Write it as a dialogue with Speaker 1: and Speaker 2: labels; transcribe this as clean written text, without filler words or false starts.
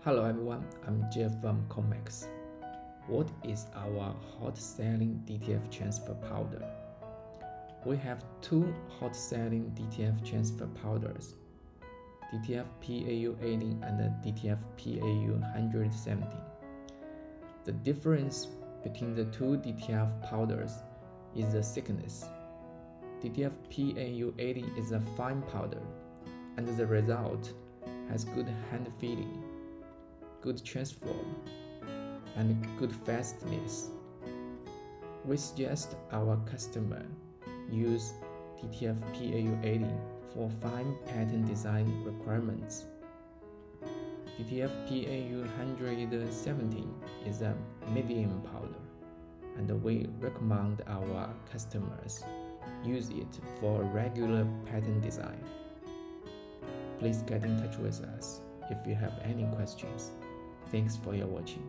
Speaker 1: Hello everyone, I'm Jeff from COMAX. What is our hot-selling DTF transfer powder? We have two hot-selling DTF transfer powders, DTF PAU80 and DTF PAU170. The difference between the two DTF powders is the thickness. DTF PAU80 is a fine powder, and the result has good hand feeling, good transfer, and good fastness. We suggest our customer use DTF PAU80 for fine pattern design requirements. DTF PAU170 is a medium powder, and we recommend our customers use it for regular pattern design. Please get in touch with us if you have any questions. Thanks for your watching.